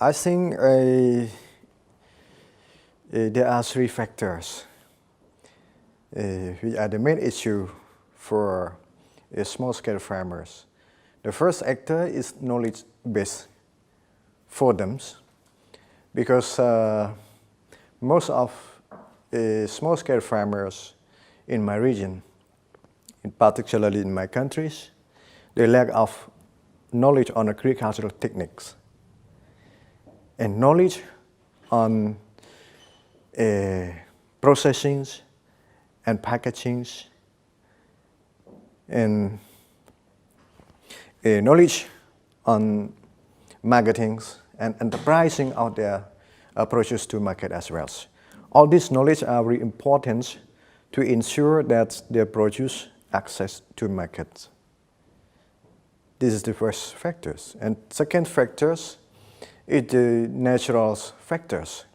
I think there are three factors which are the main issue for small-scale farmers. The first factor is knowledge base for them, because most of small-scale farmers in my region, particularly in my countries, they lack of knowledge on agricultural techniques and knowledge on processing and packaging and knowledge on marketing and enterprising out their approaches to market as well. All this knowledge are very important to ensure that their produce access to markets. This is the first factors. And second factors is the natural factors.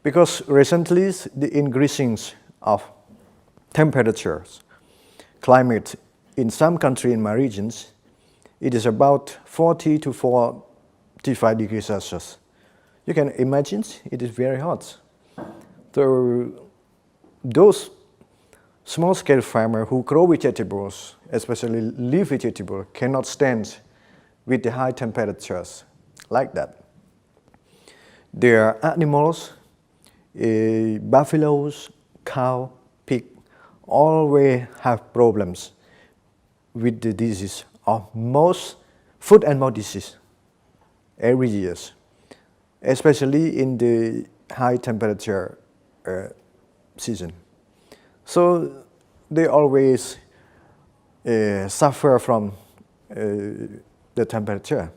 Because recently the increasing of temperatures, climate in some countries in my regions, it is about 40 to 45 degrees Celsius. You can imagine it is very hot. So those small-scale farmers who grow vegetables, especially leaf vegetables, cannot stand with the high temperatures like that. Their animals, buffaloes, cow, pig, always have problems with the disease of most foot and mouth disease every year, especially in the high temperature season. So they always suffer from the temperature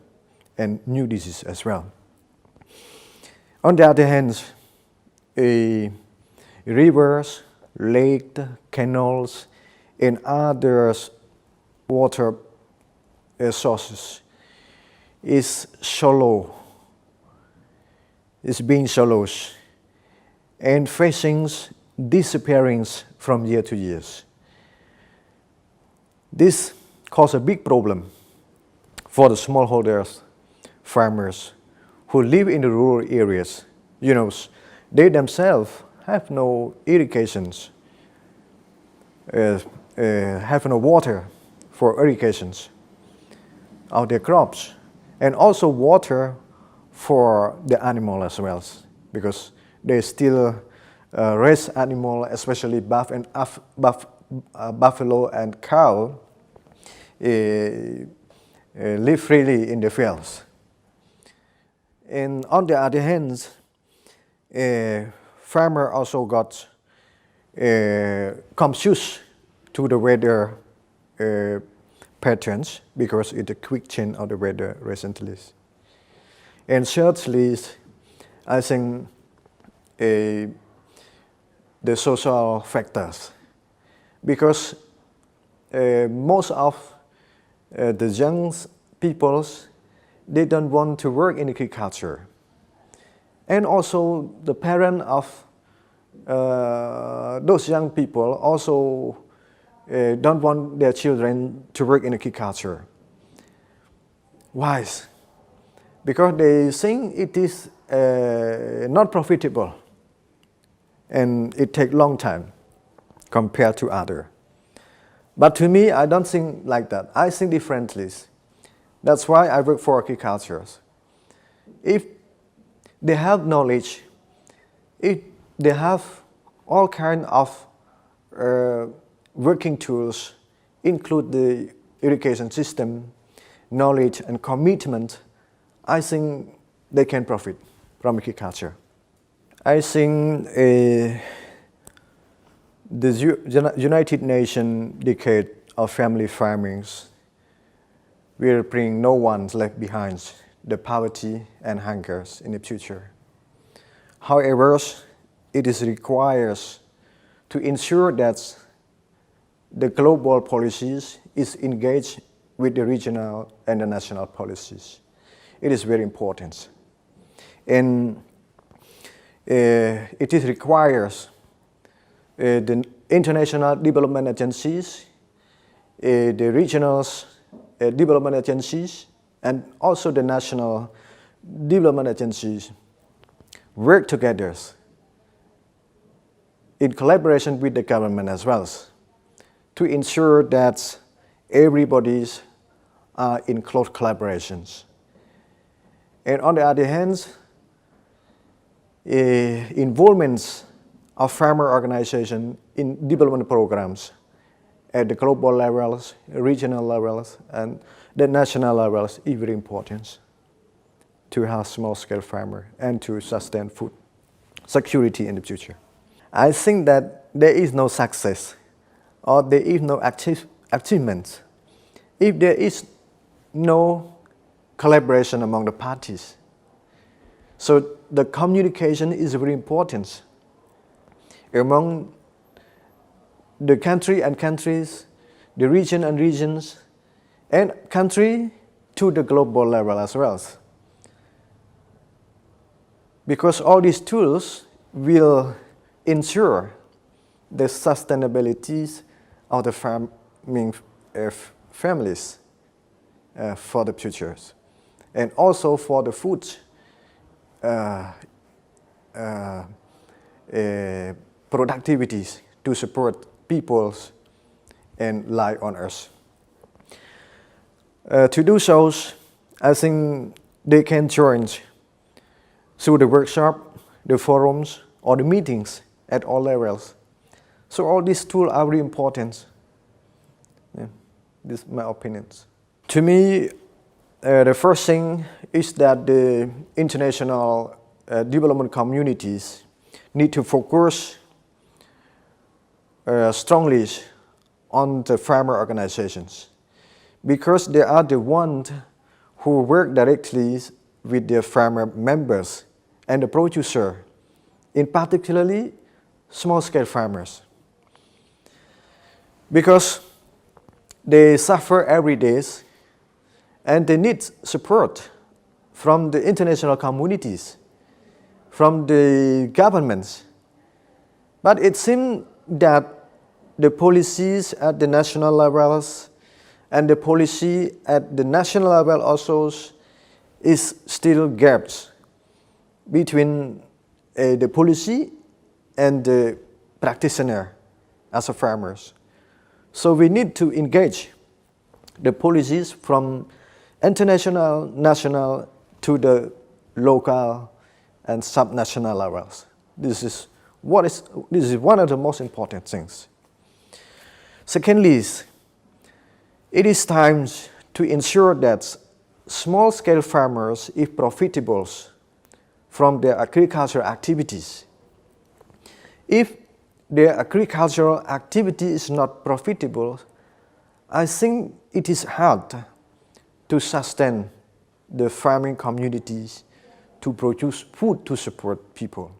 and new disease as well. On the other hand, rivers, lakes, canals, and other water sources is shallow, is being shallow and facing disappearing from year to year. This causes a big problem for the smallholders, farmers who live in the rural areas. You know, they themselves have no irrigations, have no water for irrigations of their crops, and also water for the animal as well, because they still raise animal, especially buffalo and cow, live freely in the fields. And on the other hand, farmer also got confused to the weather patterns because it's a quick change of the weather recently. And thirdly, I think the social factors, because most of the young peoples, they don't want to work in agriculture. And also the parents of those young people also don't want their children to work in agriculture. Why? Because they think it is not profitable and it takes long time compared to other. But to me, I don't think like that. I think differently. That's why I work for agriculture. If they have knowledge, if they have all kinds of working tools, include the irrigation system, knowledge and commitment, I think they can profit from agriculture. I think the United Nations decade of family farming will bring no one left behind the poverty and hunger in the future. However, it is required to ensure that the global policies is engaged with the regional and the national policies. It is very important. And it is requires the international development agencies, the regional development agencies, and also the national development agencies work together in collaboration with the government as well to ensure that everybody's are in close collaborations. And on the other hand, involvement of farmer organizations in development programs at the global levels, regional levels, and the national levels is very important to have small-scale farmer and to sustain food security in the future. I think that there is no success or there is no achievement if there is no collaboration among the parties. So the communication is very important among the country and countries, the region and regions, and country to the global level as well. Because all these tools will ensure the sustainability of the farming families for the futures, and also for the food productivities to support peoples and life on earth. To do so, I think they can join through the workshop, the forums, or the meetings at all levels. So all these tools are very important. Yeah, this is my opinions. To me, the first thing is that the international development communities need to focus strongly on the farmer organizations, because they are the ones who work directly with their farmer members and the producer, in particularly small-scale farmers. Because they suffer every day and they need support from the international communities, from the governments. But it seems that the policies at the national levels and the policy at the national level also is still gaps between the policy and the practitioner as a farmers. So we need to engage the policies from international, national to the local and subnational levels. This is one of the most important things. Secondly, it is time to ensure that small-scale farmers is profitable from their agricultural activities. If their agricultural activity is not profitable, I think it is hard to sustain the farming communities to produce food to support people.